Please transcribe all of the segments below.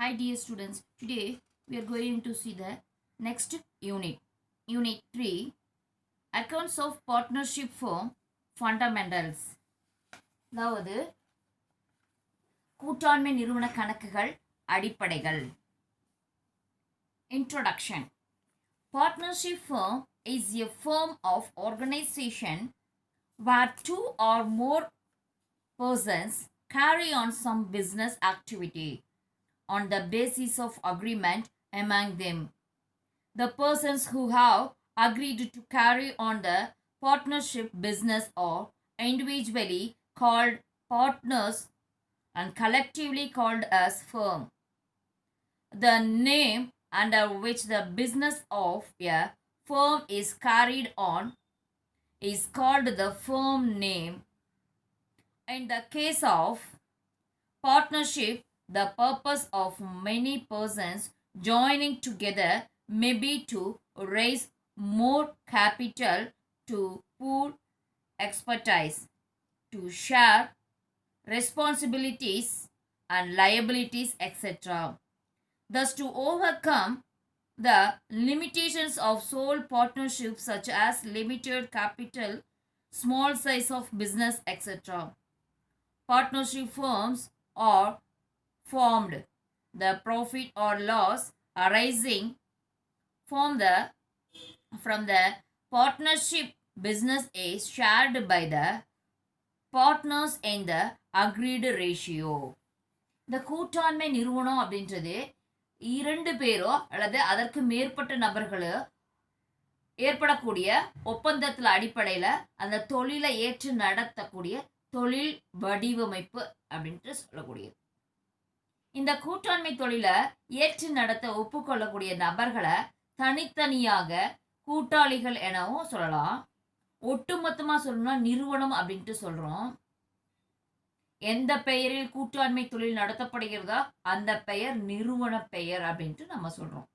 Hi dear students, today we are going to see the next unit. Unit 3, Accounts of Partnership Firm Fundamentals. அதாவது கூட்டாண்மை நிறுவன கணக்குகள் அடிப்படைகள். Introduction. Partnership firm is a firm of organization where two or more persons carry on some business activity on the basis of agreement among them. The persons who have agreed to carry on the partnership business are individually called partners and collectively called as firm. The name under which the business of a firm is carried on is called the firm name. In the case of partnership, the purpose of many persons joining together may be to raise more capital, to pool expertise, to share responsibilities and liabilities, etc. Thus, to overcome the limitations of sole partnerships such as limited capital, small size of business, etc. Partnership firms are formed. The profit or loss arising from the partnership business is shared by the partners in the agreed ratio. இந்த கூட்டாண்மை நிறுவனம் அப்படின்றது இரண்டு பேரோ அல்லது அதற்கு மேற்பட்ட நபர்களோ ஏற்படக்கூடிய ஒப்பந்தத்தில் அடிப்படையில் அந்த தொழிலை ஏற்று நடத்தக்கூடிய தொழில் வடிவமைப்பு அப்படின்ட்டு சொல்லக்கூடியது. இந்த கூட்டாண்மை தொழிலை ஏற்று நடத்த ஒப்புக்கொள்ளக்கூடிய நபர்களை தனித்தனியாக கூட்டாளிகள் எனவும் சொல்லலாம். ஒட்டுமொத்தமாக சொல்லணும்னா நிறுவனம் அப்படின்ட்டு சொல்கிறோம். எந்த பெயரில் கூட்டாண்மை தொழில் நடத்தப்படுகிறதோ அந்த பெயர் நிறுவன பெயர் அப்படின்ட்டு நம்ம சொல்கிறோம்.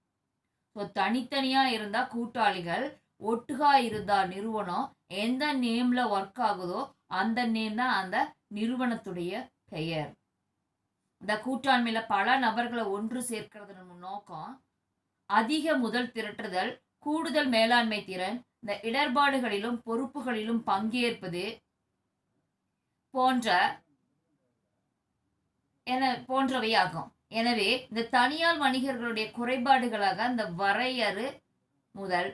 ஸோ தனித்தனியாக இருந்தால் கூட்டாளிகள், ஒட்டுகா இருந்தால் நிறுவனம். எந்த நேமில் ஒர்க் ஆகுதோ அந்த நேம் தான் அந்த நிறுவனத்துடைய பெயர். இந்த கூட்டாண்மையில் பல நபர்களை ஒன்று சேர்க்கிறது நம்ம நோக்கம். அதிக முதல் திரட்டுதல், கூடுதல் மேலாண்மை திறன், இந்த இடர்பாடுகளிலும் பொறுப்புகளிலும் பங்கேற்பது போன்றவையாகும். எனவே இந்த தனியார் வணிகர்களுடைய குறைபாடுகளாக இந்த வரையறு முதல்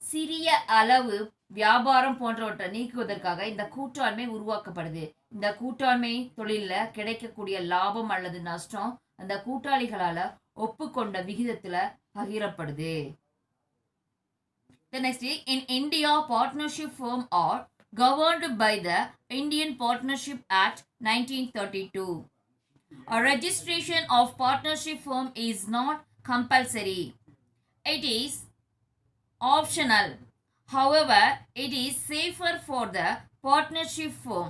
சிறிய அளவு வியாபாரம் போன்றவற்றை நீக்குவதற்காக இந்த கூட்டாண்மை உருவாக்கப்படுது. இந்த கூட்டாண்மை தொழிலில் கிடைக்கக்கூடிய லாபம் அல்லது நஷ்டம் அந்த கூட்டாளிகளால் ஒப்புக்கொண்ட விகிதத்தில் பகிரப்படுது. The next is, in India, partnership firms are governed by the Indian Partnership Act 1932. A registration of partnership firm is not compulsory. It is optional. However, it is safer for the partnership firm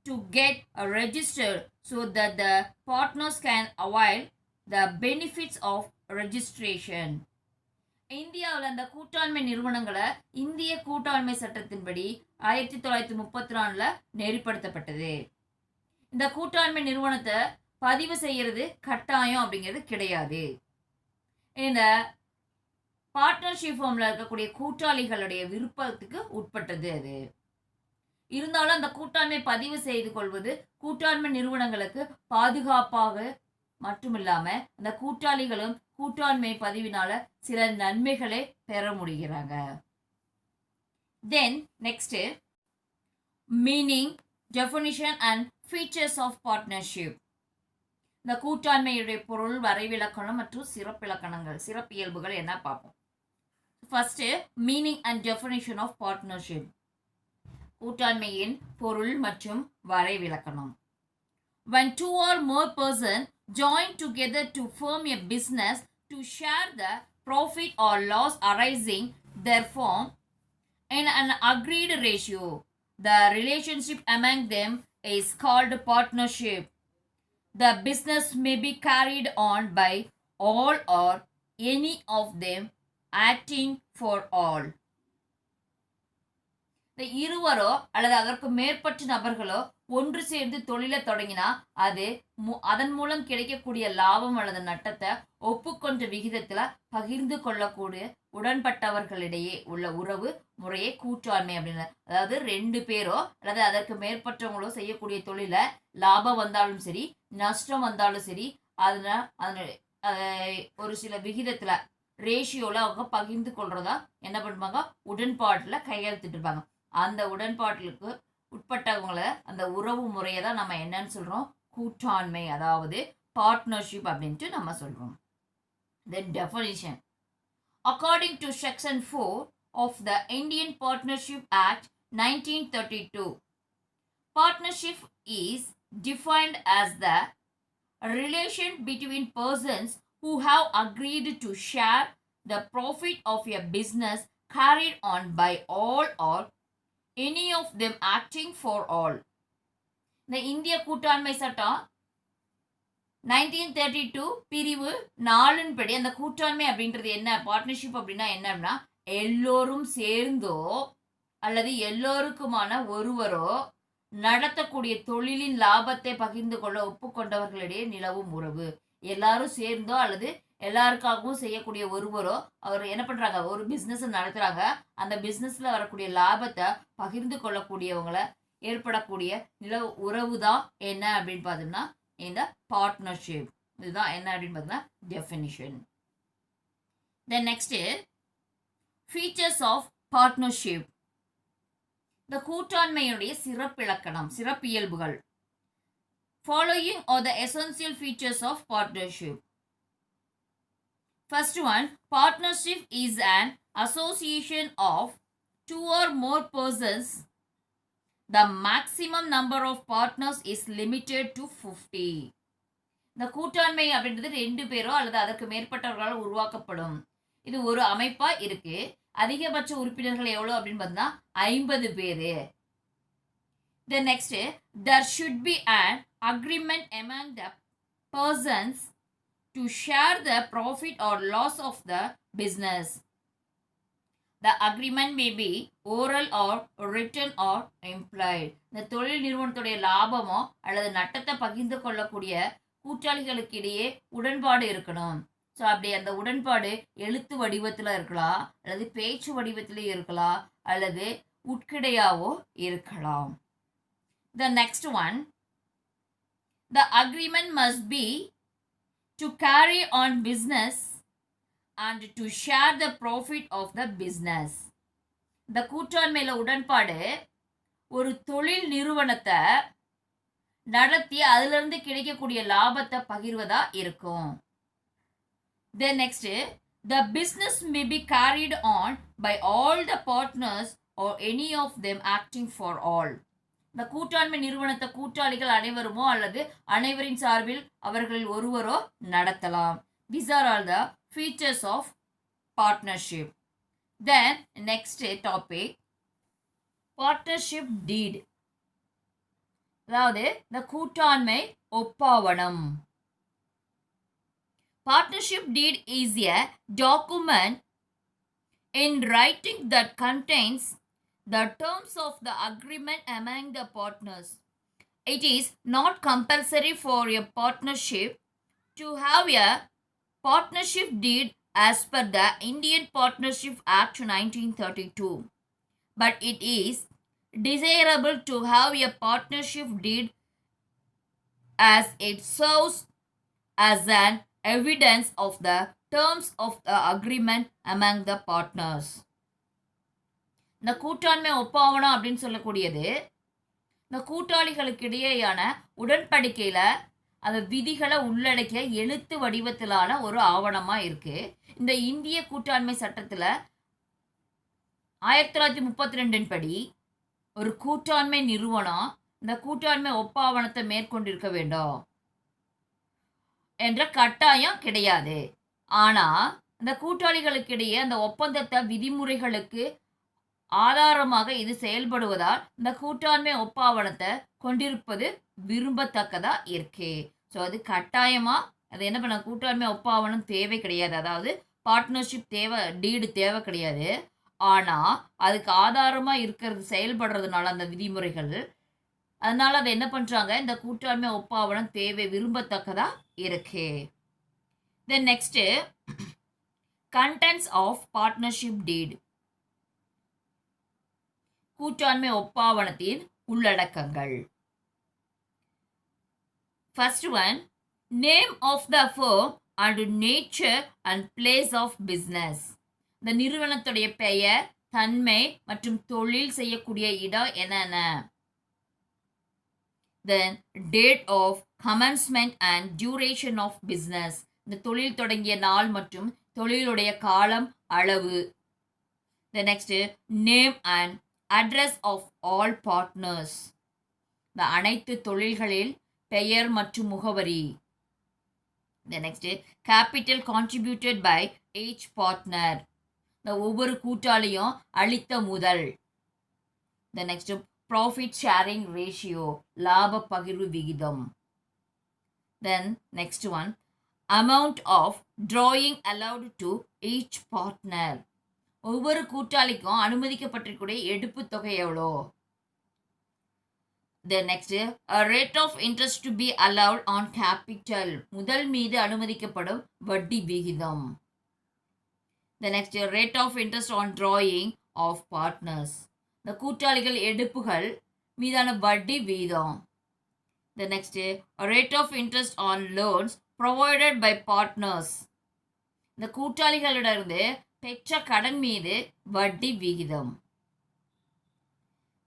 to get registered so that the partners can avail the benefits of registration. இந்தியாவில் அந்த கூட்டாண்மை நிறுவனங்களை இந்திய கூட்டாண்மை சட்டத்தின்படி 1934 நெறிப்படுத்தப்பட்டது. இந்த கூட்டாண்மை நிறுவனத்தை பதிவு செய்கிறது கட்டாயம் அப்படிங்கிறது கிடையாது. இந்த பார்ட்னர்ஷிப் ஃபார்மில் இருக்கக்கூடிய கூட்டாளிகளுடைய விருப்பத்துக்கு உட்பட்டது அது. இருந்தாலும் அந்த கூட்டாண்மை பதிவு செய்து கொள்வது கூட்டாண்மை நிறுவனங்களுக்கு பாதுகாப்பாக மட்டுமில்லாமல் அந்த கூட்டாளிகளும் கூட்டாண்மை பதிவினால சில நன்மைகளை பெற முடிகிறாங்க. Then next, meaning, definition and features of partnership. இந்த கூட்டாண்மையுடைய பொருள், வரைவிலக்கணம் மற்றும் சிறப்பியல்புகள் என்ன பார்ப்போம். First, meaning and definition of partnership. கூட்டாண்மையின் பொருள் மற்றும் வரைவிலக்கணம். When two or more persons join together to form a business to share the profit or loss arising therefrom in an agreed ratio, the relationship among them is called partnership. The business may be carried on by all or any of them acting for all. இந்த இருவரோ அல்லது அதற்கு மேற்பட்ட நபர்களோ ஒன்று சேர்ந்து தொழிலை தொடங்கினா அது அதன் மூலம் கிடைக்கக்கூடிய லாபம் அல்லது நட்டத்தை ஒப்புக்கொண்ட விகிதத்துல பகிர்ந்து கொள்ளக்கூடிய உடன்பட்டவர்களிடையே உள்ள உறவு முறையே கூட்டாண்மை அப்படின்னு. அதாவது ரெண்டு பேரோ அல்லது அதற்கு மேற்பட்டவங்களோ செய்யக்கூடிய தொழில லாபம் வந்தாலும் சரி நஷ்டம் வந்தாலும் சரி அதனால ஒரு சில விகிதத்துல ரேஷியோல அவங்க பகிர்ந்து கொள்றதா என்ன பண்ணுவாங்க, உடன்பாட்டுல கையெழுத்திட்டு இருப்பாங்க. அந்த உடன்பாட்டுக்கு உட்பட்டவங்கள அந்த உறவு முறையை தான் நம்ம என்னன்னு சொல்றோம், கூட்டாண்மை, அதாவது பார்ட்னர்ஷிப் அப்படின்ட்டு நம்ம சொல்றோம். Then definition. According to section 4 of the Indian Partnership Act 1932, partnership is defined as the relation between persons who have agreed to share the profit of a business carried on by all or any of them acting for all. இந்த இந்திய கூட்டாண்மை சட்டம் 1932 பிரிவு 4 படி அந்த கூட்டாண்மை அப்படின்றது என்ன, பார்ட்னர்ஷிப் அப்படின்னா என்ன அப்படின்னா, எல்லோரும் சேர்ந்தோ அல்லது எல்லோருக்குமான ஒருவரோ நடத்தக்கூடிய தொழிலின் லாபத்தை பகிர்ந்து கொள்ள ஒப்புக்கொண்டவர்களிடையே நிலவும் உறவு. எல்லாரும் சேர்ந்தோ அல்லது எல்லாருக்காகவும் செய்யக்கூடிய ஒருவரோ அவர் என்ன பண்றாங்க, ஒரு பிசினஸ் நடத்துறாங்க, அந்த பிசினஸ்ல வரக்கூடிய லாபத்தை பகிர்ந்து கொள்ளக்கூடியவங்களை ஏற்படக்கூடிய நில உறவு தான் என்ன அப்படின்னு பார்த்தோம்னா இந்த பார்ட்னர்ஷிப். இதுதான் என்ன அப்படின்னு பார்த்தோம்னா definition. Then next features of partnership. இந்த கூட்டாண்மையுடைய சிறப்பிலக்கணம், சிறப்பியல்புகள். Following are the essential features of partnership. First one, partnership is an association of two or more persons. The maximum number of partners is limited to 50. இந்த கூட்டாண்மை அப்படின்றது ரெண்டு பேரோ அல்லது அதற்கு மேற்பட்டவர்களால் உருவாக்கப்படும். இது ஒரு அமைப்பா இருக்கு. அதிகபட்ச உறுப்பினர்கள் எவ்வளோ அப்படின்னு பார்த்தா 50 பேரு. The next, there should be an agreement among the persons to share the profit or loss of the business. The agreement may be oral or written or implied. இந்த தொழில் நிறுவனத்துடைய லாபமோ அல்லது நட்டத்தை பகிர்ந்து கொள்ளக்கூடிய கூட்டாளிகளுக்கு இடையே உடன்பாடு இருக்கணும். ஸோ அப்படி அந்த உடன்பாடு எழுத்து வடிவத்தில் இருக்கலாம் அல்லது பேச்சு வடிவத்திலே இருக்கலாம் அல்லது உட்கிடையாவோ இருக்கலாம். The next one, the agreement must be to carry on business and to share the profit of the business. இந்த கூட்டாண்மையில உடன்பாடு ஒரு தொழில் நிறுவனத்தை நடத்தி அதிலிருந்து கிடைக்கக்கூடிய லாபத்தை பகிர்வதா இருக்கும். Then next, the business may be carried on by all the partners or any of them acting for all. இந்த கூட்டாண்மை நிறுவனத்தை கூட்டாளிகள் அனைவருமோ அல்லது அனைவரின் சார்பில் அவர்களில் ஒருவரோ நடத்தலாம். These are all the features of partnership. Then next topic, partnership deed. அதாவது இந்த கூட்டாண்மை ஒப்பாவணம். Partnership deed is a document in writing that contains the terms of the agreement among the partners. It is not compulsory for a partnership to have a partnership deed as per the Indian Partnership Act 1932, but it is desirable to have a partnership deed as it serves as an evidence of the terms of the agreement among the partners. இந்த கூட்டாண்மை ஒப்பாவணம் அப்படின்னு சொல்லக்கூடியது இந்த கூட்டாளிகளுக்கு இடையேயான உடன்படிக்கையில அந்த விதிகளை உள்ளடக்கிய எழுத்து வடிவத்திலான ஒரு ஆவணமா இருக்கு. இந்த இந்திய கூட்டாண்மை சட்டத்துல 1932 படி ஒரு கூட்டாண்மை நிறுவனம் இந்த கூட்டாண்மை ஒப்பாவணத்தை மேற்கொண்டிருக்க வேண்டும் என்ற கட்டாயம் கிடையாது. ஆனா இந்த கூட்டாளிகளுக்கிடையே அந்த ஒப்பந்தத்தை விதிமுறைகளுக்கு ஆதாரமாக இது செயல்படுவதால் இந்த கூட்டாண்மை ஒப்பாவணத்தை கொண்டிருப்பது விரும்பத்தக்கதா இருக்கு. ஸோ அது கட்டாயமா அது என்ன பண்ண, கூட்டாண்மை ஒப்பாவணம் தேவை கிடையாது, அதாவது பார்ட்னர்ஷிப் தேவை, டீடு தேவை கிடையாது. ஆனா அதுக்கு ஆதாரமா இருக்கிறது செயல்படுறதுனால அந்த விதிமுறைகள் அதனால அதை என்ன பண்றாங்க, இந்த கூட்டாண்மை ஒப்பாவனம் தேவை, விரும்பத்தக்கதா இருக்கு. Then next, contents of partnership deed. கூட்டாண்மை ஒப்பாவனத்தின் உள்ளடக்கங்கள். First one, name of the firm and nature and place of business. இந்த நிறுவனத்துடைய பெயர், தன்மை மற்றும் தொழில் செய்யக்கூடிய இடம் என்னென்ன. Then date of commencement and duration of business. இந்த தொழில் தொடங்கிய நாள் மற்றும் தொழிலுடைய காலம், அளவு. The next, name and address of all partners. இந்த அனைத்து தொழில்களில் பெயர் மற்றும் முகவரி. The next, capital contributed by each partner. இந்த ஒவ்வொரு கூட்டாளியும் அளித்த முதல். The next, profit sharing ratio, லாப பகிர்வு விகிதம். Then next one, amount of drawing allowed to each partner. ஒவ்வொரு கூட்டாளிக்கும் அனுமதிக்கப்பட்டிருக்கூடிய எடுப்பு தொகை எவ்வளோ. The next, a rate of interest to be allowed on capital. முதல் மீது அனுமதிக்கப்படும் வட்டி விகிதம். The next, rate of interest on drawing of partners. இந்த கூட்டாளிகள் எடுப்புகள் மீதான வட்டி வீதம். The next, rate of interest on loans provided by partners. இந்த கூட்டாளிகளிடமிருந்து பெற்ற கடன் மீது வட்டி விகிதம்.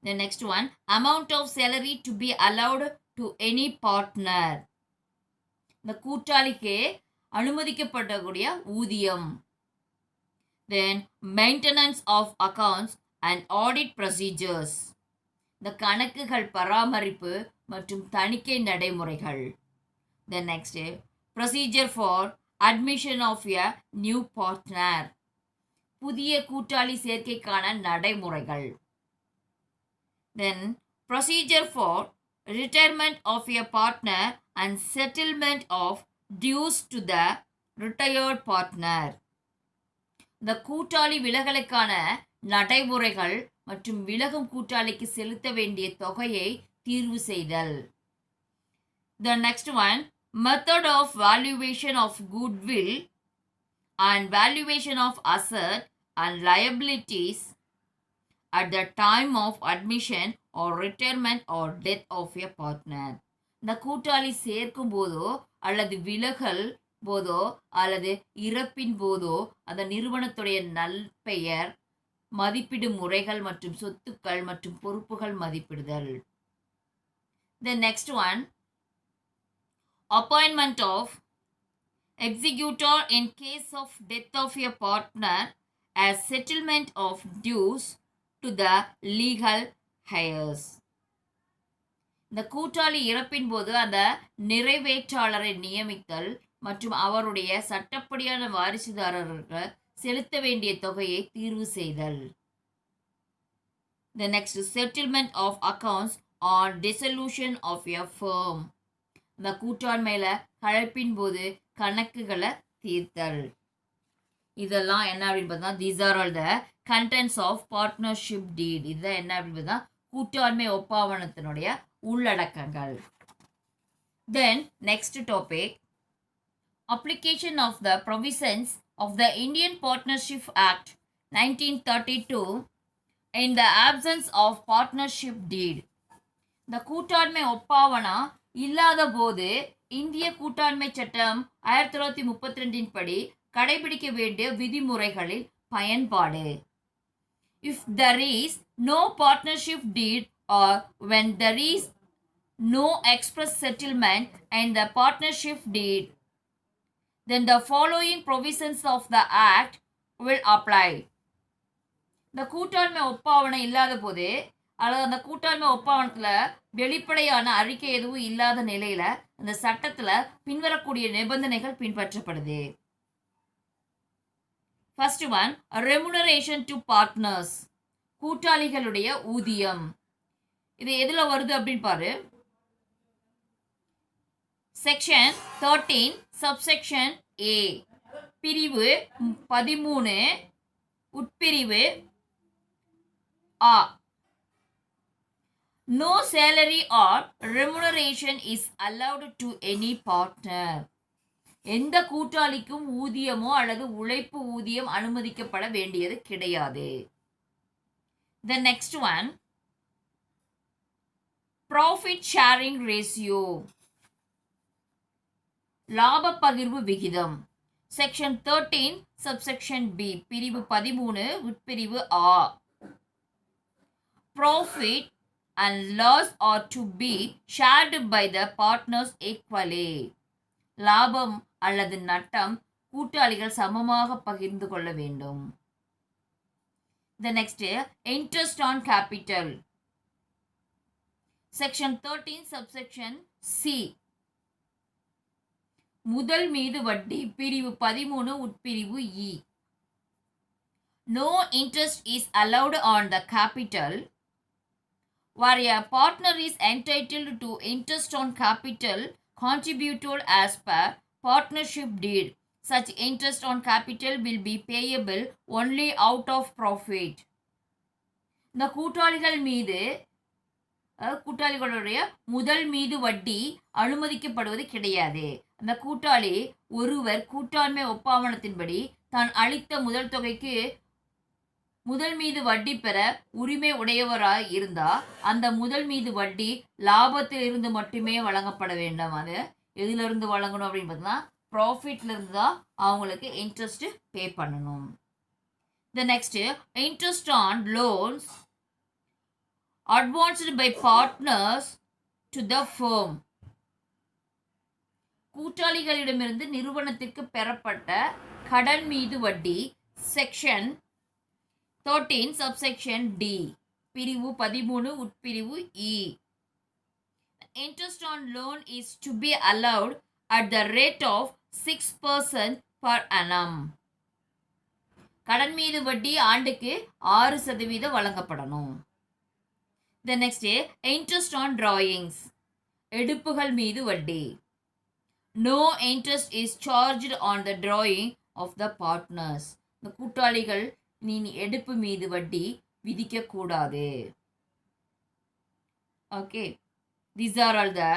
The next one, amount of salary to be allowed to any partner. இந்த கூட்டாளிக்கு அனுமதிக்கப்படக்கூடிய ஊதியம். Then maintenance of accounts and audit procedures. இந்த கணக்குகள் பராமரிப்பு மற்றும் தணிக்கை நடைமுறைகள். The next, procedure for admission of a new partner. புதிய கூட்டாளி சேர்க்கைக்கான நடைமுறைகள். Then procedure for retirement of a partner and settlement of dues to the retired partner. இந்த கூட்டாளி விலகலுக்கான நடைமுறைகள் மற்றும் விலகும் கூட்டாளிக்கு செலுத்த வேண்டிய தொகையை தீர்வு செய்தல். The next one, method of valuation of goodwill and valuation of asset and liabilities at the time of admission or retirement or death of a partner. இந்த கூட்டாளி சேர்க்கும் போதோ அல்லது விலகல் போதோ அல்லது இறப்பின் போதோ அந்த நிறுவனத்துடைய நல்பெயர், மதிப்பீடு முறைகள் மற்றும் சொத்துக்கள் மற்றும் பொறுப்புகள் மதிப்பிடுதல். The next one, appointment of executor in case of death of a partner as settlement of dues to the legal heirs. இந்த கூட்டாளி இறப்பின் போது அந்த நிறைவேற்றாளரை நியமித்தல் மற்றும் அவருடைய சட்டப்படியான வாரிசுதாரர்களுக்கு செலுத்த வேண்டிய தொகையை தீர்வு செய்தல். The next, settlement of accounts on dissolution of a firm. இந்த கூட்டாண்மையில கலப்பின் போது கணக்குகளை தீர்த்தல். இதெல்லாம் என்ன அப்படின்னு பார்த்தா, these are all the contents of partnership deed. இதுதான் என்ன அப்படின்னு பார்த்தா கூட்டாண்மை ஒப்பாவனத்தினுடைய உள்ளடக்கங்கள். Then next topic, application of the provisions of the Indian Partnership Act 1932 in the absence of partnership deed. இந்த கூட்டாண்மை ஒப்பாவனம் இல்லாத போது இந்திய கூட்டாண்மை சட்டம் 1932 படி கடைபிடிக்க வேண்டிய விதிமுறைகளில் பயன்பாடு. If there is no partnership deed or when there is no express settlement and the partnership deed, then the following provisions of the act will apply. இந்த கூட்டாண்மை ஒப்பாவனம் இல்லாத போது அல்லது அந்த கூட்டாண்மை ஒப்பாவனத்தில் வெளிப்படையான அறிக்கை எதுவும் இல்லாத நிலையில அந்த சட்டத்தில் பின்வரக்கூடிய நிபந்தனைகள் பின்பற்றப்படுது. First one, remuneration to partners. கூட்டாளிகளுடைய ஊதியம். இது எதுல வருது அப்படின்னு பாரு. செக்ஷன் 13 சப்செக்ஷன் ஏ, பிரிவு 13 உட்பிரிவு ஆ. No salary or remuneration is allowed to any partner. எந்த கூட்டாளிக்கும் ஊதியமோ அல்லது உழைப்பு ஊதியம் அனுமதிக்கப்பட வேண்டியது கிடையாது. The next one, profit sharing ratio, லாப பகிர்வு விகிதம். செக்ஷன் 13 சப்செக்ஷன் பி, பிரிவு 13 உட்பிரிவு ஆ. Profit and loss are to be shared by the partners equally. லாபம் அல்லது நட்டம் கூட்டாளிகள் சமமாக பகிர்ந்து கொள்ள வேண்டும். The next, interest on capital. Section 13 subsection C, முதல் மீது வட்டி, பிரிவு 13 உட்பிரிவு இ. No interest is allowed on the capital where a partner is entitled to interest on capital contributed as per partnership deed. Such interest on capital will be payable only out of profit. இந்த கூட்டாளிகள் மீது கூட்டாளிகளுடைய முதல் மீது வட்டி அனுமதிக்கப்படுவது கிடையாது. அந்த கூட்டாளி ஒருவர் கூட்டாண்மை ஒப்பந்தத்தின்படி தான் அளித்த முதல் தொகைக்கு முதல் மீது வட்டி பெற உரிமை உடையவராய் இருந்தா அந்த முதல் மீது வட்டி லாபத்தில் இருந்து மட்டுமே வழங்கப்பட வேண்டும். அது எதுல இருந்து வழங்கணும் அப்படின்னு பார்த்தீங்கன்னா ப்ராஃபிட்ல இருந்து தான் அவங்களுக்கு இன்ட்ரெஸ்ட் பே பண்ணணும். The next, interest on loans advanced by partners to the firm. கூட்டாளிகளிடமிருந்து நிறுவனத்திற்கு பெறப்பட்ட கடன் மீது வட்டி. செக்ஷன் 13 subsection D, பிரிவு 13 உட்பிரிவு E. Interest on loan is to be allowed at the rate of 6% per annum. கடன் மீது வட்டி ஆண்டுக்கு 6% வழங்கப்படணும். The next, interest on drawings, எடுப்புகள் மீது வட்டி. No interest is charged on the drawing of the partners. இந்த கூட்டாளிகள் நீ எடுப்பு மீது வட்டி விதிக்க கூடாது. Okay, these are all the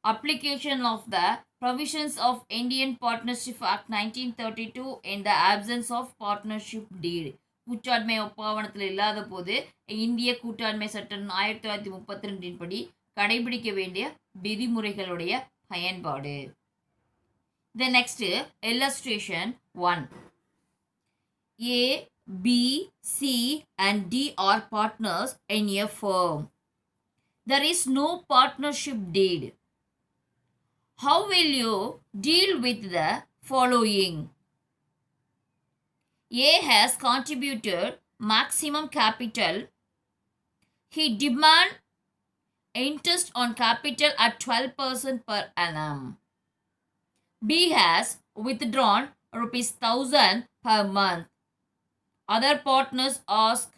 application of the provisions of Indian Partnership Act 1932 in the absence of partnership deed. கூட்டாண்மை ஒப்பந்தத்தில் இல்லாத போது இந்திய கூட்டாண்மை சட்டம் 1932 படி கடைபிடிக்க வேண்டிய விதிமுறைகளுடைய பயன்பாடு. The next, illustration 1. A, B, C and D are partners in a firm. There is no partnership deed. How will you deal with the following? A has contributed maximum capital. He demands interest on capital at 12% per annum. B has withdrawn ₹1,000 per month. Other partners ask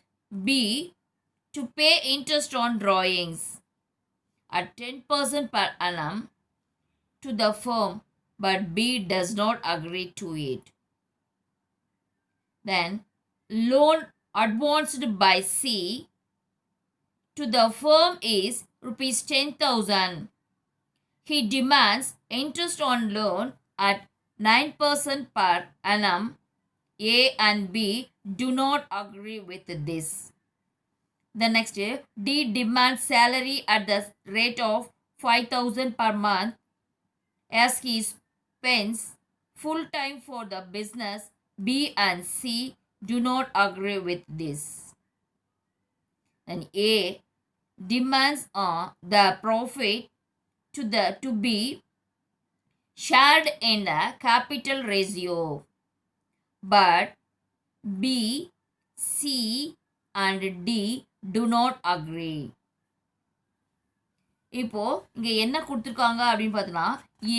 B to pay interest on drawings at 10% per annum to the firm, but B does not agree to it. Then, loan advanced by C to the firm is ₹10,000. He demands interest on loan at 9% per annum. A and B do not agree with this. The next, D demands salary at the rate of 5,000 per month as he spends full time for the business. B and C do not agree with this. And A demands the profit to be shared in the capital ratio, but B, C and D do not agree. இப்போ இங்க என்ன கொடுத்துருக்காங்க அப்படின்னு பார்த்தோன்னா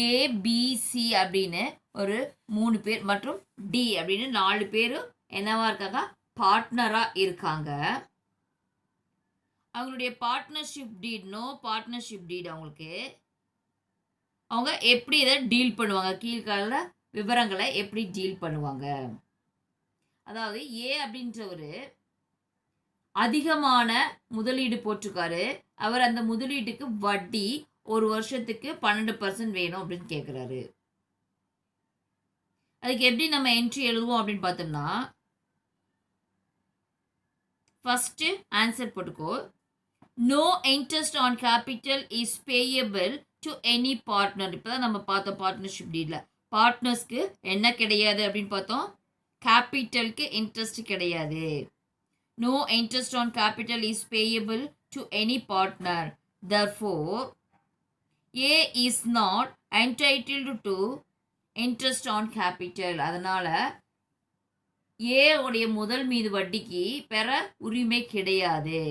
ABC அப்படின்னு ஒரு 3 பேர் மற்றும் டி அப்படின்னு 4 பேரும் என்னவா இருக்காங்க, பார்ட்னரா இருக்காங்க. அவங்களுடைய partnership deed, no partnership deed. அவங்க எப்படி இதை டீல் பண்ணுவாங்க, கீழ்கால விவரங்களை எப்படி டீல் பண்ணுவாங்க. அதாவது ஏ அப்படின்றவர் அதிகமான முதலீடு போட்டிருக்காரு. அவர் அந்த முதலீட்டுக்கு வட்டி ஒரு வருஷத்துக்கு 12% வேணும் அப்படின்னு கேட்குறாரு. அதுக்கு எப்படி நம்ம என்ட்ரி எழுதுவோம் அப்படின்னு பார்த்தோம்னா, ஃபர்ஸ்ட் ஆன்சர் போட்டுக்கோ. No interest on capital is payable to any partner. இப்போதான் நம்ம பார்த்தோம் பார்ட்னர்ஷிப் டீட்ல. பார்ட்னர்ஸ்க்கு என்ன கிடையாது அப்படின்னு பார்த்தோம், கேபிட்டலுக்கு இன்ட்ரெஸ்ட் கிடையாது. No interest on capital is payable to any partner. Therefore, A is not entitled to interest on capital. அதனால A உடைய முதல் மீது வட்டிக்கு பெற உரிமை கிடையாது.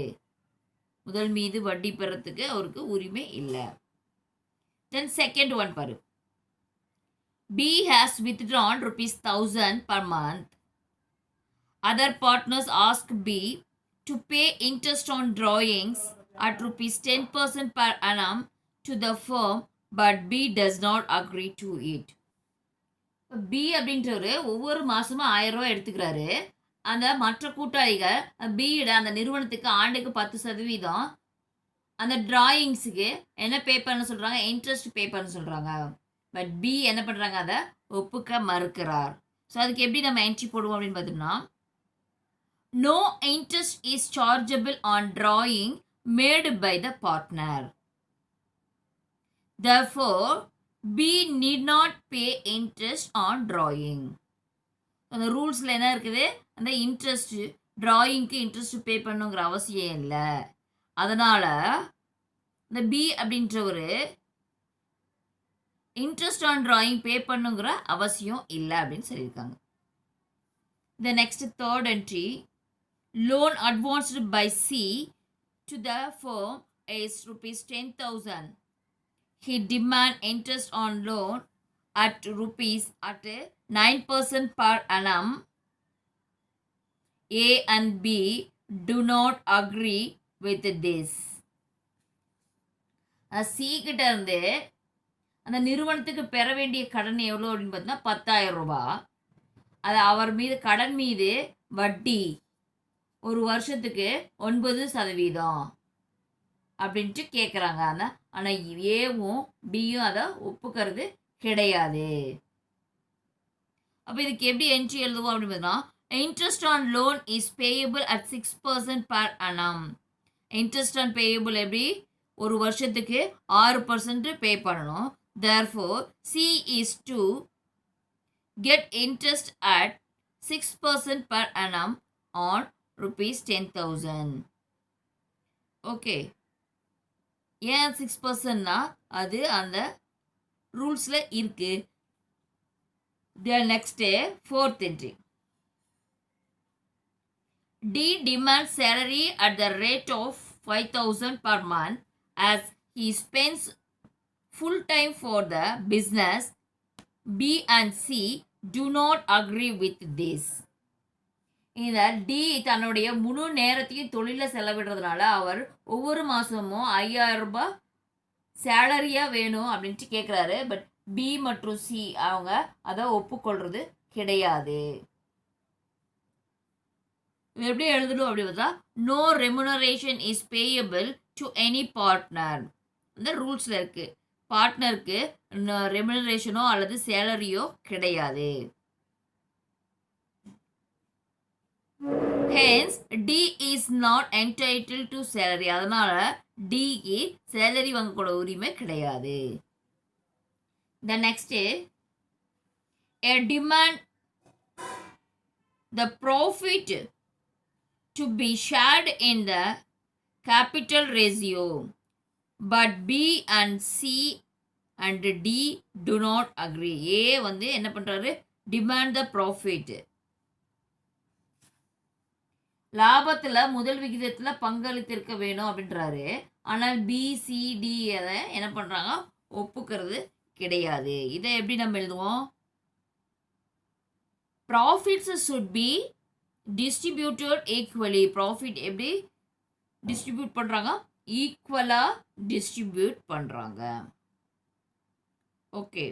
முதல் மீது வட்டி பெறத்துக்கு அவருக்கு உரிமை இல்லை. Then second one பாரு. B has withdrawn ₹1,000 per month. Other partners ask B to pay interest on drawings at ₹10% per annum to the firm, but B does not agree to it. B அப்படின்றவர் ஒவ்வொரு மாதமும் 1000 ரூபாய் எடுத்துக்கிறாரு. அந்த மற்ற கூட்டாளிகள் பியிட அந்த நிறுவனத்துக்கு ஆண்டுக்கு 10% அந்த டிராயிங்ஸுக்கு என்ன பே பண்ண சொல்கிறாங்க, இன்ட்ரெஸ்ட் பே பண்ண சொல்கிறாங்க. பட் பி என்ன பண்ணுறாங்க, அதை ஒப்புக்க மறுக்கிறார். ஸோ அதுக்கு எப்படி நம்ம என்ட்ரி போடுவோம் அப்படின்னு பார்த்தோம்னா, no interest is chargeable on drawing made by the partner. Therefore, B need not pay interest on drawing. அந்த ரூல்ஸில் என்ன இருக்குது, அந்த இன்ட்ரெஸ்ட் டிராயிங்க்கு இன்ட்ரெஸ்ட் பே பண்ணுங்கிற அவசியம் இல்லை. அதனால் இந்த பி அப்படின்றவர் இன்ட்ரெஸ்ட் ஆன் டிராயிங் பே பண்ணுங்கிற அவசியம் இல்லை அப்படின்னு சொல்லியிருக்காங்க. The next third entry, loan advanced by C to the firm is ₹10,000. He demand interest on loan at 9% per annum. A and B do not agree with this. C கிட்ட இருந்து அந்த நிறுவனத்துக்கு பெற வேண்டிய கடன் எவ்வளோ அப்படின்னு பார்த்தீங்கன்னா 10,000 ரூபாய். அது அவர் மீது கடன் மீது வட்டி ஒரு வருஷத்துக்கு 9% அப்படின்ட்டு கேட்குறாங்க. ஆனால் ஏவும் பியும் அதை ஒப்புக்கிறது கிடையாது. அப்போ இதுக்கு எப்படி என்ட்ரி எழுதுவோம் அப்படின்னு பார்த்தா, interest on loan is payable at 6% per annum. Interest on payable எப்படி, ஒரு வருஷத்துக்கு 6% பே பண்ணணும். Therefore, C is to get interest at 6% per annum on ₹10,000. Okay, ஏன் 6%னா அது அந்த ரூல்ஸில் இருக்கு. Next fourth entry. D demands salary at the rate of 5,000 per month as he spends full time for the business. B and C do not agree with this. இந்த D தன்னுடைய முழு நேரத்தையும் தொழிலில் செலவிடுறதுனால அவர் ஒவ்வொரு மாதமும் 5,000 ரூபாய் சேலரியாக வேணும் அப்படின்ட்டு கேட்குறாரு. பட் பி மற்றும் சி அவங்க அதை ஒப்புக்கொள்வது கிடையாது. எப்படி எழுதணும் அப்படி பார்த்தா, no remuneration is payable to any partner. இந்த ரூல்ஸில் இருக்குது, பார்ட்னருக்கு ரெமுனரேஷனோ அல்லது சேலரியோ கிடையாது. Hence, D is not entitled to salary. அதனால டிக்கு சேலரி வாங்கக்கூட உரிமை கிடையாது. The next, a demand the profit to be shared in the capital ratio, but B and C and D do not agree. A வந்து என்ன பண்றாரு, demand the profit, லாபத்தில் முதல் விகிதத்தில் பங்களித்திருக்க வேணும் அப்படின்றாரு. ஆனால் பிசிடி அதை என்ன பண்ணுறாங்க, ஒப்புக்கிறது கிடையாது. இதை எப்படி நம்ம எழுதுவோம், profits should be distributed equally. Profit எப்படி டிஸ்ட்ரிபியூட் பண்ணுறாங்க, ஈக்குவலாக டிஸ்ட்ரிபியூட் பண்ணுறாங்க. ஓகே,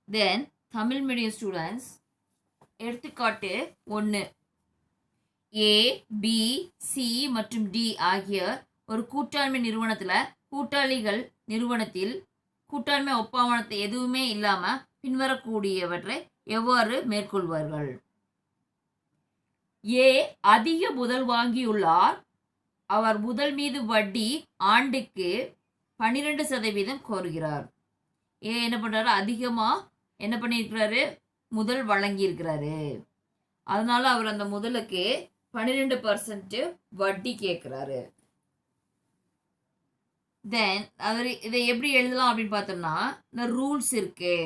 தென் தமிழ் மீடியம் ஸ்டூடெண்ட்ஸ் எடுத்துக்காட்டு 1. ஏ, பி, சி மற்றும் டி ஆகிய ஒரு கூட்டாண்மை நிறுவனத்தில் கூட்டாண்மை ஒப்பந்தத்தை எதுவுமே இல்லாம பின்வரக்கூடியவற்றை எவ்வாறு மேற்கொள்வார்கள்? ஏ அதிக முதல் வாங்கியுள்ளார். அவர் முதல் மீது வட்டி ஆண்டுக்கு 12% கோருகிறார். ஏ என்ன பண்றாரு? அதிகமா என்ன பண்ணியிருக்கிறாரு? முதல் வழங்கியிருக்கிறாரு. அதனால அவர் அந்த முதலுக்கு 12% வட்டி கேட்கிறாரு. தென் அவர் இதை எப்படி எழுதலாம் அப்படின்னு பார்த்தோம்னா, இந்த ரூல்ஸ் இருக்கு.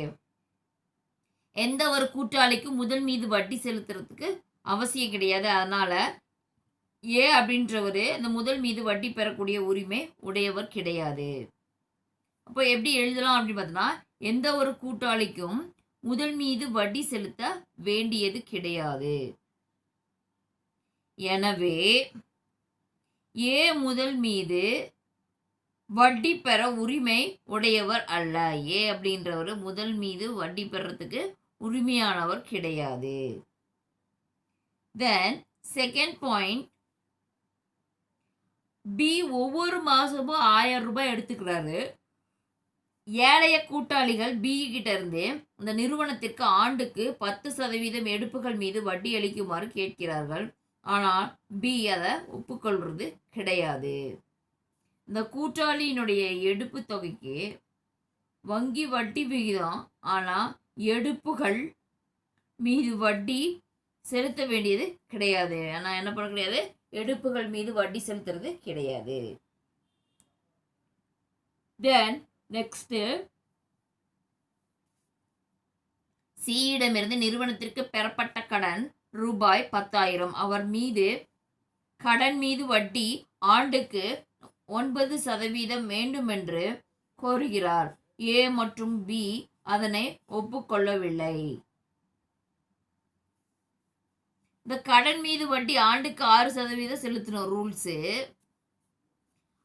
எந்த ஒரு கூட்டாளிக்கும் முதல் மீது வட்டி செலுத்துறதுக்கு அவசியம் கிடையாது. அதனால ஏ அப்படின்றவர் இந்த முதல் மீது வட்டி பெறக்கூடிய உரிமை உடையவர் கிடையாது. அப்போ எப்படி எழுதலாம் அப்படின்னு பார்த்தோம்னா, எந்த ஒரு கூட்டாளிக்கும் முதல் மீது வட்டி செலுத்த வேண்டியது கிடையாது. எனவே ஏ முதல் மீது வட்டி பெற உரிமை உடையவர் அல்ல. ஏ அப்படின்றவர் முதல் மீது வட்டி பெறறதுக்கு உரிமையானவர் கிடையாது. தென் செகண்ட் பாயிண்ட், பி ஒவ்வொரு மாசமும் 1000 ரூபாய் எடுத்துக்கிறாரு. ஏழைய கூட்டாளிகள் பி கிட்ட இருந்து இந்த நிறுவனத்திற்கு ஆண்டுக்கு 10% எடுப்புகள் மீது வட்டி அளிக்குமாறு கேட்கிறார்கள். ஆனால் பி அதை ஒப்புக்கொள்வது கிடையாது. இந்த கூட்டாளியினுடைய எடுப்பு தொகைக்கு வங்கி வட்டி விகிதம், ஆனால் எடுப்புகள் மீது வட்டி செலுத்த வேண்டியது கிடையாது. ஆனால் என்ன பண்ண கிடையாது? எடுப்புகள் மீது வட்டி செலுத்துறது கிடையாது. தென் நெக்ஸ்ட், சியிடமிருந்து நிறுவனத்திற்கு பெறப்பட்ட கடன் ரூபாய் 10,000. அவர் மீது கடன் மீது வட்டி ஆண்டுக்கு 9% வேண்டுமென்று கோருகிறார். ஏ மற்றும் பி அதனை ஒப்புக்கொள்ளவில்லை. இந்த கடன் மீது வட்டி ஆண்டுக்கு 6% செலுத்தணும் ரூல்ஸு.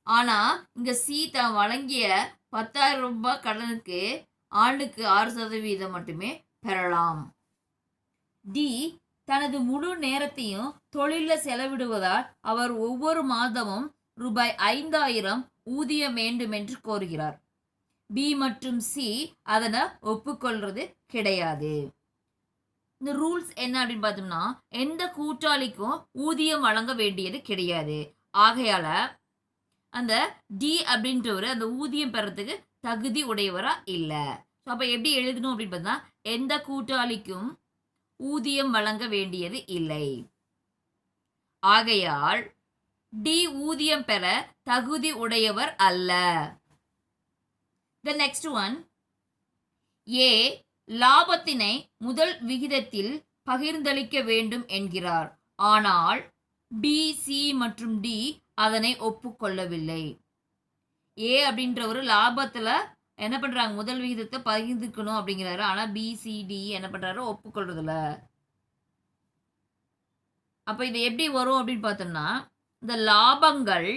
ஆனா இங்க சி தான் வழங்கிய 10,000 ரூபாய் கடனுக்கு ஆண்டுக்கு 6% மட்டுமே பெறலாம். டி தனது முழு நேரத்தையும் தொழிலில் செலவிடுவதால் அவர் ஒவ்வொரு மாதமும் ரூபாய் 5,000 ஊதியம் வேண்டும் என்று கோருகிறார். பி மற்றும் சி அதனை ஒப்புக்கொள்றது கிடையாது. இந்த ரூல்ஸ் என்ன அப்படின்னு பார்த்தோம்னா, எந்த கூட்டாளிக்கும் ஊதியம் வழங்க வேண்டியது கிடையாது. ஆகையால அந்த டி அப்படின்றவர் அந்த ஊதியம் பெறத்துக்கு தகுதி உடையவரா இல்லை. ஸோ அப்போ எப்படி எழுதணும் அப்படின்னு பார்த்தா, எந்த கூட்டாளிக்கும் ஊதியம் வழங்க வேண்டியது இல்லை. ஆகையால் டி ஊதியம் பெற தகுதி உடையவர் அல்ல. The next one, ஏ லாபத்தினை முதல் விகிதத்தில் பகிர்ந்தளிக்க வேண்டும் என்கிறார். ஆனால் பி, சி மற்றும் டி அதனை ஒப்புக்கொள்ளவில்லை. ஏ அப்படின்ற ஒரு லாபத்தில் என்ன பண்ணுறாங்க? முதல் விகிதத்தை பகிர்ந்துக்கணும் அப்படிங்கிறாரு. ஆனால் பி, சி, டி என்ன பண்ணுறாரு? ஒப்புக்கொள்றதில்ல. அப்போ இது எப்படி வரும் அப்படின்னு பார்த்தோம்னா, இந்த லாபங்கள்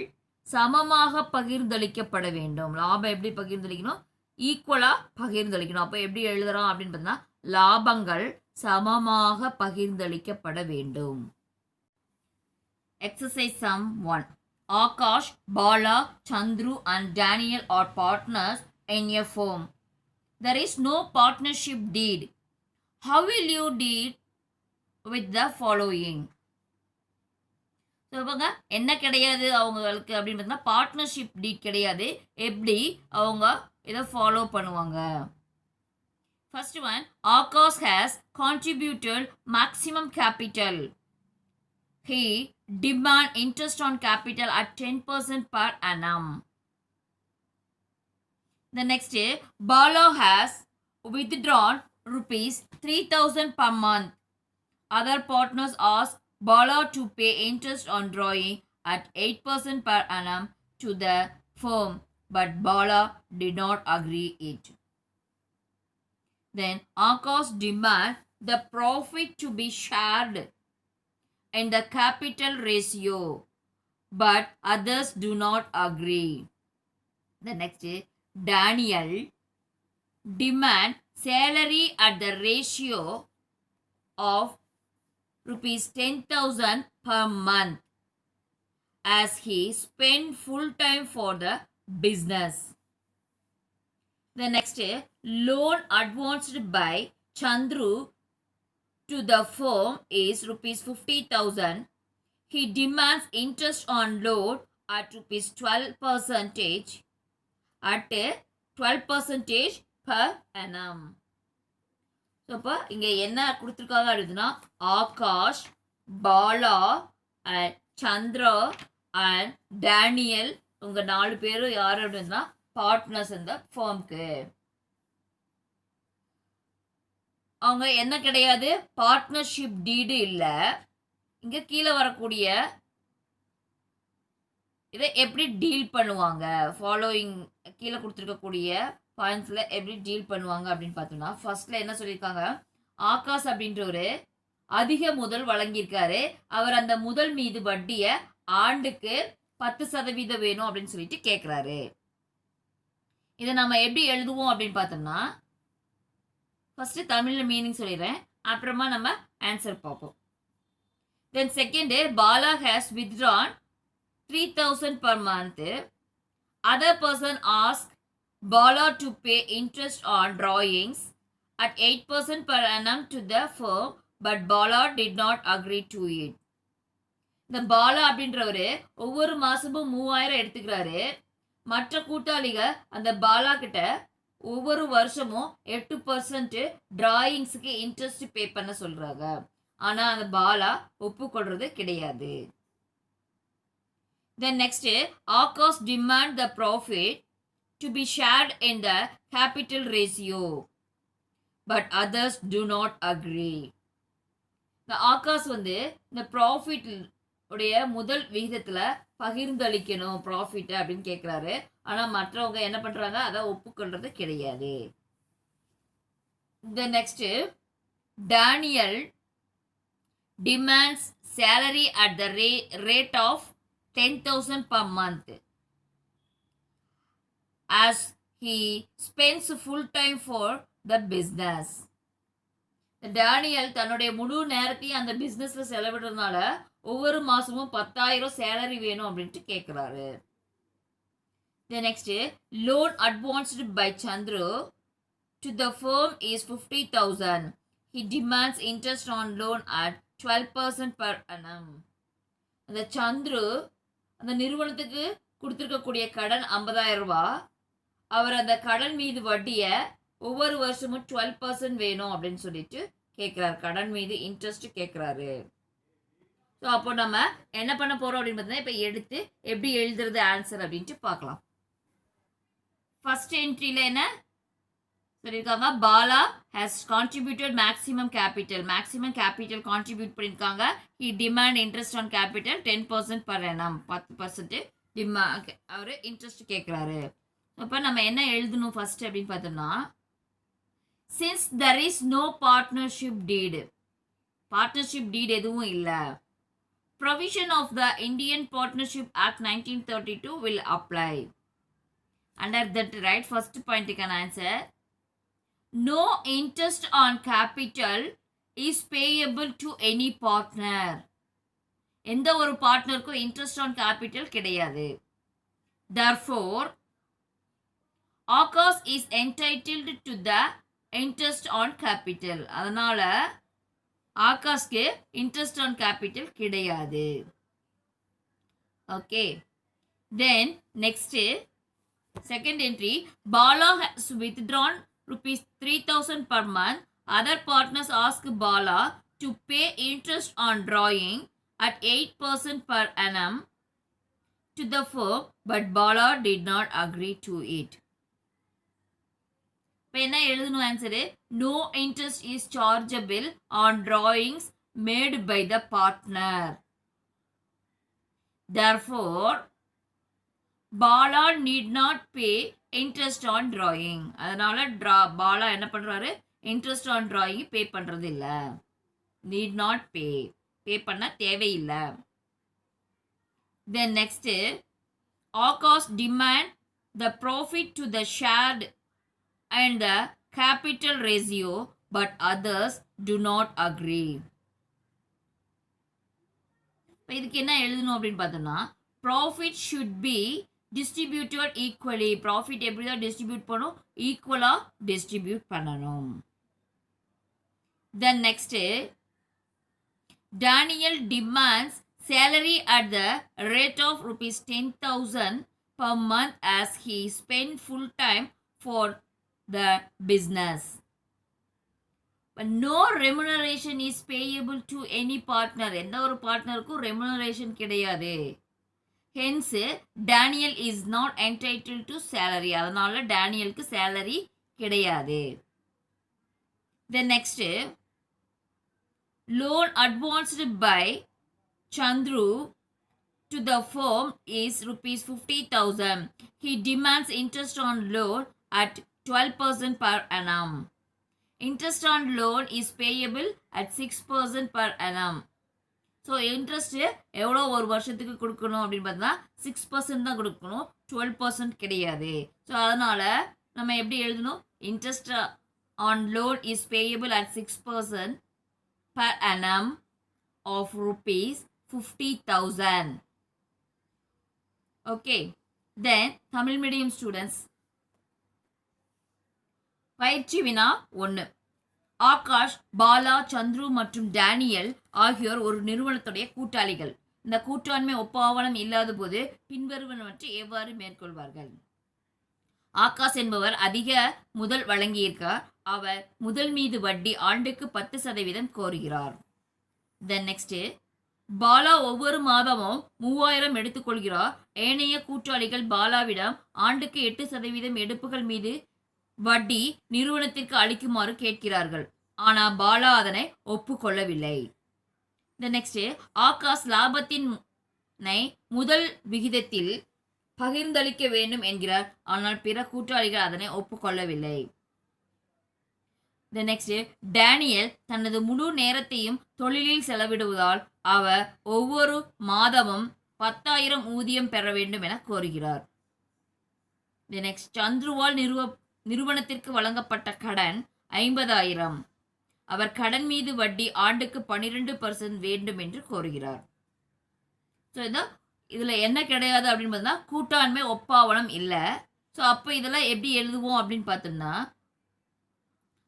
சமமாக பகிர்ந்தளிக்கப்பட வேண்டும். லாபம் எப்படி பகிர்ந்தளிக்கணும்? ஈக்குவலாக பகிர்ந்தளிக்கணும். அப்போ எப்படி எழுதுறோம் அப்படின்னு பார்த்தோம்னா, லாபங்கள் சமமாக பகிர்ந்தளிக்கப்பட வேண்டும். Exercise sum 1. Akash, Bala, Chandru and Daniel are partners in a firm. There is no partnership deed. How will you deal with the following? சொல்லுவாங்க, என்ன கிடையாது அவங்களுக்கு அப்படின்னு பார்த்தீங்கன்னா, பார்ட்னர்ஷிப் டீட் கிடையாது. எப்படி அவங்க இதை ஃபாலோ பண்ணுவாங்க? First one, Akash has contributed maximum capital. He demand interest on capital at 10% per annum. The next day, Bala has withdrawn rupees 3,000 per month. Other partners ask Bala to pay interest on drawing at 8% per annum to the firm, but Bala did not agree it. Then Akash demand the profit to be shared in the capital ratio, but others do not agree. The next is Daniel demand salary at the ratio of rupees 10,000 per month as he spent full time for the business. The next loan advanced by Chandru to the firm is rupees 50,000. He demands interest on loan at rupees 12 percentage at 12 percentage per annum. So இப்போ இங்கே என்ன கொடுத்துருக்காங்க அப்படின்னா Akash, Bala and Chandra and Daniel உங்கள் 4 பேரும் யார் அப்படின்னா partners இந்த ஃபார்முக்கு. அவங்க என்ன கிடையாது, பார்ட்னர்ஷிப் டீடு இல்லை. இங்கே கீழே வரக்கூடிய இதை எப்படி டீல் பண்ணுவாங்க, ஃபாலோயிங் கீழே கொடுத்துருக்கக்கூடிய பாயிண்ட்ஸில் எப்படி டீல் பண்ணுவாங்க அப்படின்னு பார்த்தோம்னா, ஃபர்ஸ்ட்ல என்ன சொல்லியிருக்காங்க, ஆகாஷ் அப்படின்றவர் அதிக முதல் வழங்கியிருக்காரு. அவர் அந்த முதல் மீது வட்டியை ஆண்டுக்கு 10% வேணும் அப்படின்னு சொல்லிட்டு கேட்குறாரு. இதை நம்ம எப்படி எழுதுவோம் அப்படின்னு பார்த்தோம்னா, ஃபர்ஸ்ட் தமிழில் மீனிங் சொல்லிடுறேன், அப்புறமா நம்ம ஆன்சர் பார்ப்போம். Then second, Bala has withdrawn 3,000 per month. Other person asked Bala to pay interest on drawings at 8% per annum to the firm, but Bala did not agree to it. இந்த பாலா அப்படின்றவர் ஒவ்வொரு மாசமும் 3,000 எடுத்துக்கிறாரு. மற்ற கூட்டாளிகள் அந்த பாலா கிட்ட ஒவ்வொரு வருஷமும் 8% டிராயிங்ஸுக்கு இன்ட்ரெஸ்ட் பே பண்ண சொல்றாங்க. ஆனா அந்த பாலா ஒப்புக்கொள்றது கிடையாது. Then next, Akash demand the profit to be shared in the capital ratio, but others do not agree. The Akash வந்து இந்த ப்ராஃபிட் உடைய முதல் விகிதத்தில் பகிர்ந்தளிக்கணும் ப்ராஃபிட் அப்படின்னு கேட்குறாரு. ஆனால் மற்றவங்க என்ன பண்ணுறாங்க, அதை ஒப்புக்கொள்றது கிடையாது. The next, Daniel demands salary at the rate of 10,000 per month as he spends full time for the business. Daniel தன்னுடைய முழு நேரத்தையும் அந்த பிஸ்னஸில் செலவிடுறதுனால ஒவ்வொரு மாதமும் 10,000 சேலரி வேணும் அப்படின்ட்டு கேட்குறாரு. The next, loan advanced by Chandru to the firm is 50,000. He demands interest on loan at 12% per annum. அந்த சந்துரு அந்த நிறுவனத்துக்கு கொடுத்துருக்கக்கூடிய கடன் 50,000 ரூபாய். அவர் அந்த கடன் மீது வட்டியை ஒவ்வொரு வருஷமும் 12% வேணும் அப்படின்னு சொல்லிட்டு கேட்குறாரு. கடன் மீது இன்ட்ரெஸ்ட் கேட்குறாரு. ஸோ அப்போ நம்ம என்ன பண்ண போகிறோம் அப்படின்னு பார்த்தீங்கன்னா, இப்போ எடுத்து எப்படி எழுதுறது ஆன்சர் அப்படின்ட்டு பார்க்கலாம். ஃபர்ஸ்ட் என்ட்ரியில் என்ன சொல்லியிருக்காங்க, Bala has contributed maximum capital contribute பண்ணியிருக்காங்க. He demand interest on capital 10% per annum, 10% அவர் இன்ட்ரெஸ்ட் கேட்குறாரு. அப்போ நம்ம என்ன எழுதணும் ஃபர்ஸ்ட் அப்படின்னு பார்த்தோம்னா, since there is no partnership deed எதுவும் இல்லை, provision of the Indian partnership act 1932 will apply. Under that right first பாயிண்ட்டுக்கான answer, no interest on capital is payable to any partner. எந்த ஒரு பார்ட்னருக்கும் இன்ட்ரெஸ்ட் ஆன் கேபிட்டல் கிடையாது. therefore Akash is entitled to the interest on capital. அதனால ஆகாஷ்க்கு interest on capital கிடையாது. Okay, then next second entry, Bala has withdrawn rupees 3,000 per month. Other partners ask Bala to pay interest on drawing at 8% per annum to the firm, but Bala did not agree to it. இப்போ என்ன எழுதணும் answer, no interest is chargeable on drawings made by the partner. Therefore Bala need not pay interest on drawing. அதனால பாலா என்ன பண்ணுறாரு, interest on drawing பே பண்ணுறது இல்லை. Need not பே பண்ண தேவையில்லை. Then next, Akash demand the profit to the shared and the capital ratio, but others to not agri. இப்போ இதுக்கு என்ன எழுதணும் அப்படின்னு பார்த்தோம்னா profit should be distributed equally. Profit எப்படி தான் டிஸ்ட்ரிபியூட் பண்ணணும், ஈக்குவலாக டிஸ்ட்ரிபியூட் பண்ணணும். Then next Daniel demands salary at the rate of rupees 10,000 per month as he spent full time for the business. But no remuneration is payable to any partner. எந்த ஒரு பார்ட்னருக்கும் remuneration கிடையாது. Hence, Daniel is not entitled to salary. அதனால டேனியலுக்கு salary கிடையாது. Then next, loan advanced by Chandru to the firm is rupees 50,000. He demands interest on loan at 12% per annum. Interest on loan is payable at 6% per annum. So interest எவ்வளோ ஒரு வருஷத்துக்கு கொடுக்கணும் அப்படின்னு பார்த்தா 6% தான் கொடுக்கணும், 12% கிடையாது. ஸோ அதனால் நம்ம எப்படி எழுதணும், interest on loan is payable at 6% per annum of rupees 50,000. Okay, then Tamil medium students, பயிற்சி வினா 1. ஆகாஷ், பாலா, சந்துரு மற்றும் டேனியல் ஆகியோர் ஒரு நிறுவனத்துடைய கூட்டாளிகள். இந்த கூட்டாண்மை ஒப்பாவனம் இல்லாத போது பின்வருவனவற்றை எவ்வாறு மேற்கொள்வார்கள்? ஆகாஷ் என்பவர் அதிக முதல் வழங்கியிருக்கார். அவர் முதல் மீது வட்டி ஆண்டுக்கு 10% கோருகிறார். தென் நெக்ஸ்ட், பாலா ஒவ்வொரு மாதமும் 3000 எடுத்துக்கொள்கிறார். ஏனைய கூட்டாளிகள் பாலாவிடம் ஆண்டுக்கு 8% எடுப்புகள் மீது வட்டி நிறுவனத்திற்கு அளிக்குமாறு கேட்கிறார்கள். ஆனால் பாலா அதனை ஒப்புக்கொள்ளவில்லை. தென் நெக்ஸ்ட், ஆகாஷ் லாபத்தின் முதல் விகிதத்தில் பகிர்ந்தளிக்க வேண்டும் என்கிறார். ஆனால் பிற கூட்டாளிகள் அதனை ஒப்புக்கொள்ளவில்லை. The next, டேனியல் தனது முழு நேரத்தையும் தொழிலில் செலவிடுவதால் அவர் ஒவ்வொரு மாதமும் 10,000 ஊதியம் பெற வேண்டும் என கோருகிறார். The next, சந்துருவால் நிறுவனத்திற்கு வழங்கப்பட்ட கடன் 50,000. அவர் கடன் மீது வட்டி ஆண்டுக்கு 12% வேண்டும் என்று கோருகிறார். ஸோ இதில் என்ன கிடையாது அப்படின்னு பார்த்தீங்கன்னா கூட்டாண்மை ஒப்பாவனம் இல்லை. ஸோ அப்போ இதெல்லாம் எப்படி எழுதுவோம் அப்படின்னு பார்த்தோம்னா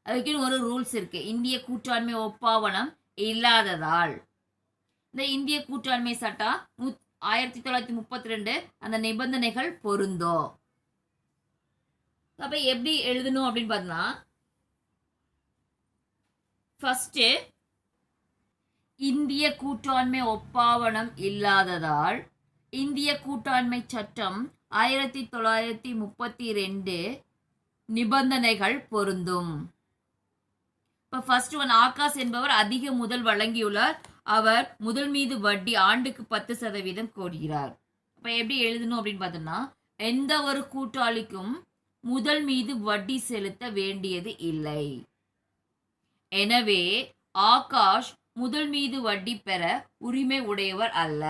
அதுக்குன்னு ஒரு ரூல்ஸ் இருக்கு. இந்திய கூட்டாண்மை ஒப்பாவனம் இல்லாததால் இந்த இந்திய கூட்டாண்மை சட்டம் 1932 அந்த நிபந்தனைகள் பொருந்தும். அப்ப எப்படி எழுதணும் அப்படின்னு பார்த்தோம்னா ஃபர்ஸ்ட் இந்திய கூட்டாண்மை ஒப்பாவனம் இல்லாததால் இந்திய கூட்டாண்மை சட்டம் 1932 நிபந்தனைகள் பொருந்தும். இப்போ ஃபர்ஸ்ட் ஒன், ஆகாஷ் என்பவர் அதிக முதல் வழங்கியுள்ளார். அவர் முதல் மீது வட்டி ஆண்டுக்கு 10% கோருகிறார். இப்போ எப்படி எழுதணும் அப்படின்னு பார்த்தோம்னா எந்த ஒரு கூட்டாளிக்கும் முதல் மீது வட்டி செலுத்த வேண்டியது இல்லை. எனவே ஆகாஷ் முதல் மீது வட்டி பெற உரிமை உடையவர் அல்ல.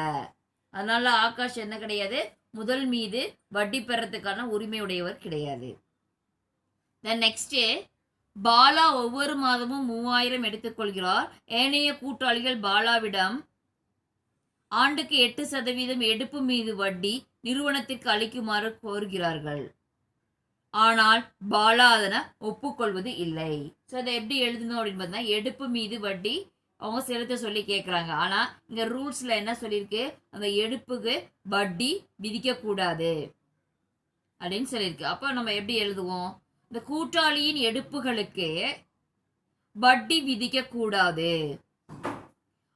அதனால ஆகாஷ் என்ன கிடையாது, முதல் மீது வட்டி பெறத்துக்கான உரிமை உடையவர் கிடையாது. நெக்ஸ்ட், பாலா ஒவ்வொரு மாதமும் 3000 எடுத்துக்கொள்கிறார். ஏனைய கூட்டாளிகள் பாலாவிடம் ஆண்டுக்கு 8% எடுப்பு மீது வட்டி நிறுவனத்திற்கு அளிக்குமாறு கோருகிறார்கள். ஆனால் பாலா அதனை ஒப்புக்கொள்வது இல்லை. ஸோ அதை எப்படி எழுதணும் அப்படின்னு பார்த்தீங்கன்னா எடுப்பு மீது வட்டி அவங்க செலுத்த சொல்லி கேட்குறாங்க. ஆனால் இங்கே ரூல்ஸில் என்ன சொல்லியிருக்கு, அந்த எடுப்புக்கு வட்டி விதிக்கக்கூடாது அப்படின்னு சொல்லியிருக்கு. அப்போ நம்ம எப்படி எழுதுவோம், இந்த கூட்டாளியின் எடுப்புகளுக்கு வட்டி விதிக்கக்கூடாது.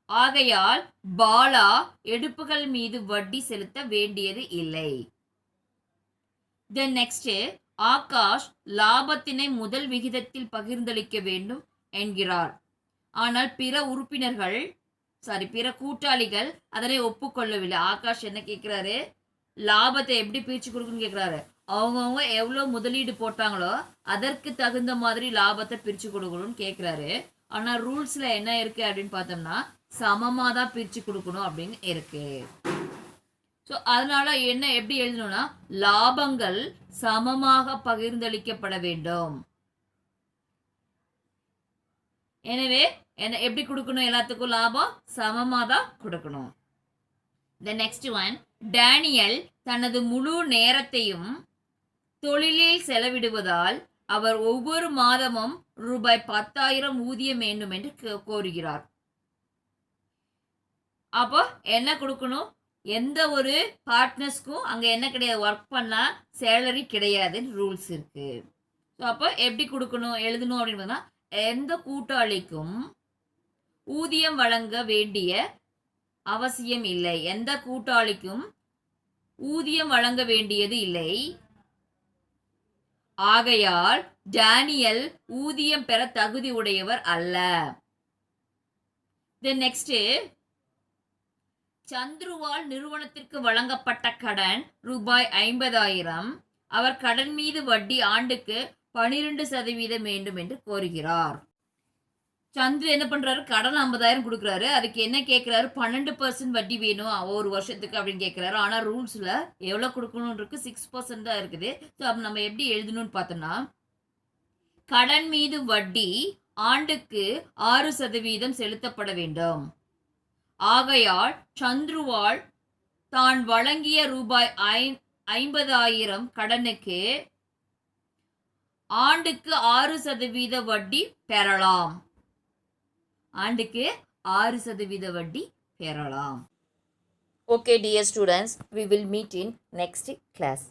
ஆகையால் பாலா எடுப்புகள் மீது வட்டி செலுத்த வேண்டியது இல்லை. தென் நெக்ஸ்ட், ஆகாஷ் லாபத்தினை முதல் விகிதத்தில் பகிர்ந்தளிக்க வேண்டும் என்கிறார். ஆனால் பிற கூட்டாளிகள் அதனை ஒப்புக்கொள்ளவில்லை. ஆகாஷ் என்ன கேட்கிறாரு, லாபத்தை எப்படி பிரிச்சு கொடுக்குன்னு கேட்கிறாரு. அவங்கவுங்க எவ்வளோ முதலீடு போட்டாங்களோ அதற்கு தகுந்த மாதிரி லாபத்தை பிரிச்சு கொடுக்கணும்னு கேட்குறாரு. ஆனால் ரூல்ஸ்ல என்ன இருக்கு அப்படின்னு பார்த்தோம்னா சமமாக தான் பிரிச்சு கொடுக்கணும் அப்படின்னு இருக்கு. ஸோ அதனால என்ன எப்படி எழுதணும்னா லாபங்கள் சமமாக பகிர்ந்தளிக்கப்பட வேண்டும். எனவே என்ன எப்படி கொடுக்கணும், எல்லாத்துக்கும் லாபம் சமமாக தான் கொடுக்கணும். The next one, டேனியல் தனது முழு நேரத்தையும் தொழிலில் செலவிடுவதால் அவர் ஒவ்வொரு மாதமும் ரூபாய் 10,000 ஊதியம் வேண்டும் என்று கோருகிறார். அப்போ என்ன கொடுக்கணும்? எந்த ஒரு பார்ட்னர்ஸ்க்கும் அங்கே என்ன கிடையாது, ஒர்க் பண்ணால் சேலரி கிடையாதுன்னு ரூல்ஸ் இருக்கு. ஸோ அப்போ எப்படி கொடுக்கணும் எழுதணும் அப்படின்னு எந்த கூட்டாளிக்கும் ஊதியம் வழங்க வேண்டிய அவசியம் இல்லை. எந்த கூட்டாளிக்கும் ஊதியம் வழங்க வேண்டியது இல்லை. ஆகையால் டேனியல் ஊதியம் பெற தகுதி உடையவர் அல்ல. தென் நெக்ஸ்ட், சந்துருவால் நிறுவனத்திற்கு வழங்கப்பட்ட கடன் ரூபாய் 50,000. அவர் கடன் மீது வட்டி ஆண்டுக்கு 12% வேண்டும் என்று கோருகிறார். சந்துரு என்ன பண்றாரு? கடன் 50,000 கொடுக்குறாரு. அதுக்கு என்ன கேட்கிறாரு? 12% வட்டி வேணும் ஒரு வருஷத்துக்கு அப்படின்னு கேட்கிறாரு. ஆனால் ரூல்ஸ்ல எவ்வளோ கொடுக்கணும் இருக்கு? 6% தான் இருக்குது. ஸோ அப்போ நம்ம எப்படி எழுதணும்னு பார்த்தோம்னா, கடன் மீது வட்டி ஆண்டுக்கு 6% செலுத்தப்பட வேண்டும். ஆகையால் சந்துருவால் தான் வழங்கிய ரூபாய் 50,000 கடனுக்கு ஆண்டுக்கு 6% வட்டி பெறலாம். ஆண்டுக்கு 6% வட்டி பெறலாம். Okay dear students, we will meet in next class.